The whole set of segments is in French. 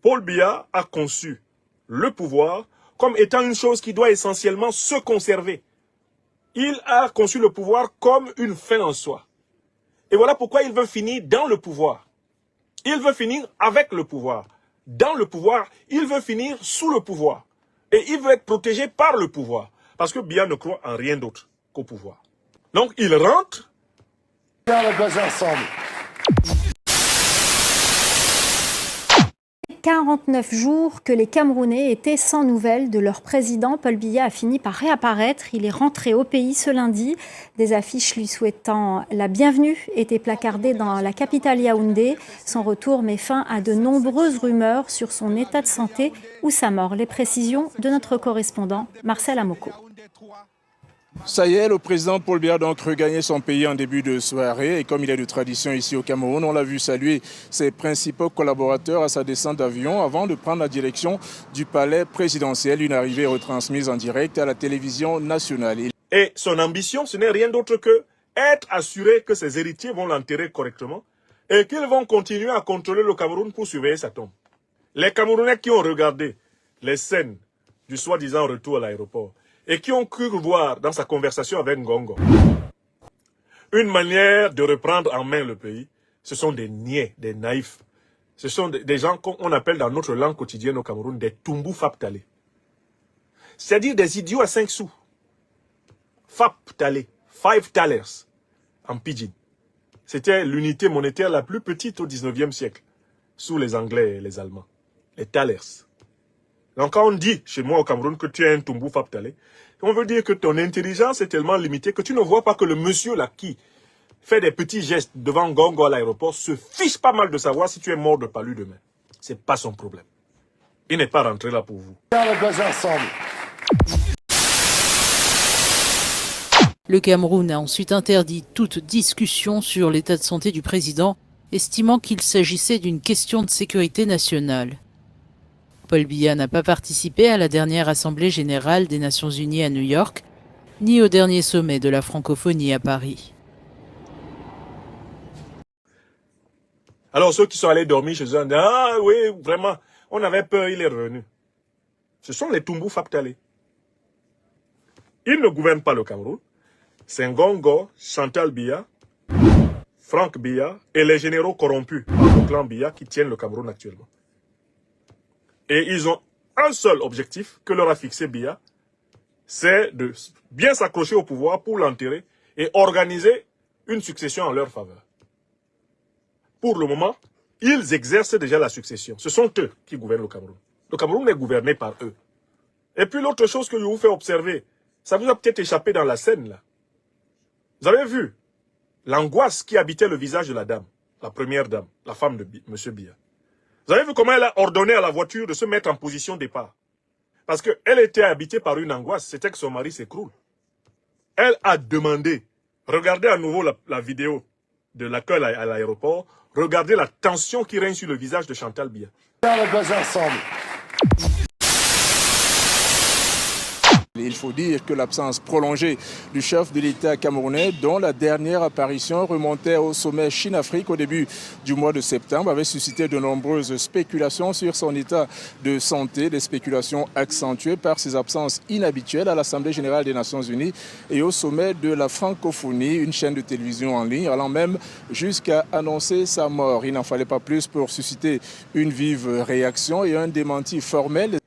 Paul Biya a conçu le pouvoir comme étant une chose qui doit essentiellement se conserver. Il a conçu le pouvoir comme une fin en soi. Et voilà pourquoi il veut finir dans le pouvoir. Il veut finir avec le pouvoir. Dans le pouvoir, il veut finir sous le pouvoir. Et il veut être protégé par le pouvoir. Parce que Biya ne croit en rien d'autre qu'au pouvoir. Donc il rentre. On va passer ensemble. 49 jours que les Camerounais étaient sans nouvelles de leur président. Paul Biya a fini par réapparaître. Il est rentré au pays ce lundi. Des affiches lui souhaitant la bienvenue étaient placardées dans la capitale Yaoundé. Son retour met fin à de nombreuses rumeurs sur son état de santé ou sa mort. Les précisions de notre correspondant Marcel Amoko. Ça y est, le président Paul Biya a donc regagné son pays en début de soirée. Et comme il est de tradition ici au Cameroun, on l'a vu saluer ses principaux collaborateurs à sa descente d'avion avant de prendre la direction du palais présidentiel. Une arrivée retransmise en direct à la télévision nationale. Et son ambition, ce n'est rien d'autre que être assuré que ses héritiers vont l'enterrer correctement et qu'ils vont continuer à contrôler le Cameroun pour surveiller sa tombe. Les Camerounais qui ont regardé les scènes du soi-disant retour à l'aéroport et qui ont cru voir dans sa conversation avec Ngongo une manière de reprendre en main le pays, ce sont des niais, des naïfs. Ce sont des gens qu'on appelle dans notre langue quotidienne au Cameroun des Tumbu Fap-Talé. C'est-à-dire des idiots à 5 sous. Fap-Talé, 5 thalers en pidgin. C'était l'unité monétaire la plus petite au 19e siècle, sous les Anglais et les Allemands. Les thalers. Donc quand on dit chez moi au Cameroun que tu es un Tumbu Fap-Talé, on veut dire que ton intelligence est tellement limitée que tu ne vois pas que le monsieur là qui fait des petits gestes devant Ngongo à l'aéroport se fiche pas mal de savoir si tu es mort de palu demain. C'est pas son problème. Il n'est pas rentré là pour vous. On va passer ensemble. Le Cameroun a ensuite interdit toute discussion sur l'état de santé du président, estimant qu'il s'agissait d'une question de sécurité nationale. Paul Biya n'a pas participé à la dernière Assemblée générale des Nations unies à New York, ni au dernier sommet de la francophonie à Paris. Alors ceux qui sont allés dormir chez eux, ont dit, ah oui, vraiment, on avait peur, il est revenu. Ce sont les Tumbu Fap-Talé. Ils ne gouvernent pas le Cameroun. C'est Ngongo, Chantal Biya, Franck Biya et les généraux corrompus par le clan Biya qui tiennent le Cameroun actuellement. Et ils ont un seul objectif que leur a fixé Biya, c'est de bien s'accrocher au pouvoir pour l'enterrer et organiser une succession en leur faveur. Pour le moment, ils exercent déjà la succession. Ce sont eux qui gouvernent le Cameroun. Le Cameroun est gouverné par eux. Et puis l'autre chose que je vous fais observer, ça vous a peut-être échappé dans la scène là. Vous avez vu l'angoisse qui habitait le visage de la dame, la première dame, la femme de M. Biya. Vous avez vu comment elle a ordonné à la voiture de se mettre en position départ. Parce qu'elle était habitée par une angoisse, c'était que son mari s'écroule. Elle a demandé, regardez à nouveau la vidéo de l'accueil à l'aéroport, regardez la tension qui règne sur le visage de Chantal Biya. On va passer ensemble. Il faut dire que l'absence prolongée du chef de l'État camerounais, dont la dernière apparition remontait au sommet Chine-Afrique au début du mois de septembre, avait suscité de nombreuses spéculations sur son état de santé, des spéculations accentuées par ses absences inhabituelles à l'Assemblée générale des Nations unies et au sommet de la francophonie, une chaîne de télévision en ligne, allant même jusqu'à annoncer sa mort. Il n'en fallait pas plus pour susciter une vive réaction et un démenti formel.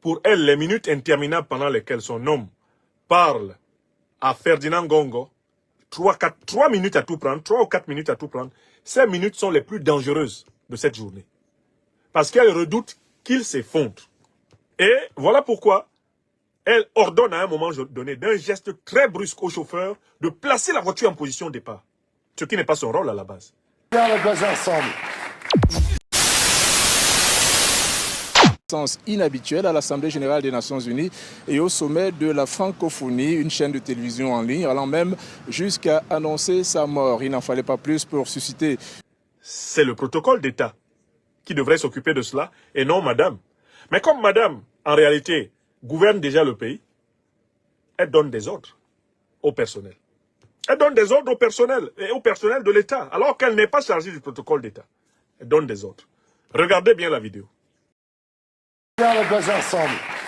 Pour elle, les minutes interminables pendant lesquelles son homme parle à Ferdinand Ngongo, 3 minutes à tout prendre, 3 ou 4 minutes à tout prendre, ces minutes sont les plus dangereuses de cette journée. Parce qu'elle redoute qu'il s'effondre. Et voilà pourquoi elle ordonne à un moment donné, d'un geste très brusque au chauffeur, de placer la voiture en position de départ. Ce qui n'est pas son rôle à la base. On va passer ensemble. Inhabituelle à l'Assemblée générale des Nations unies et au sommet de la francophonie, une chaîne de télévision en ligne, allant même jusqu'à annoncer sa mort. Il n'en fallait pas plus pour susciter. C'est le protocole d'État qui devrait s'occuper de cela et non madame. Mais comme madame, en réalité, gouverne déjà le pays, elle donne des ordres au personnel. Elle donne des ordres au personnel et au personnel de l'État, alors qu'elle n'est pas chargée du protocole d'État. Elle donne des ordres. Regardez bien la vidéo. Viens, on va passer ensemble.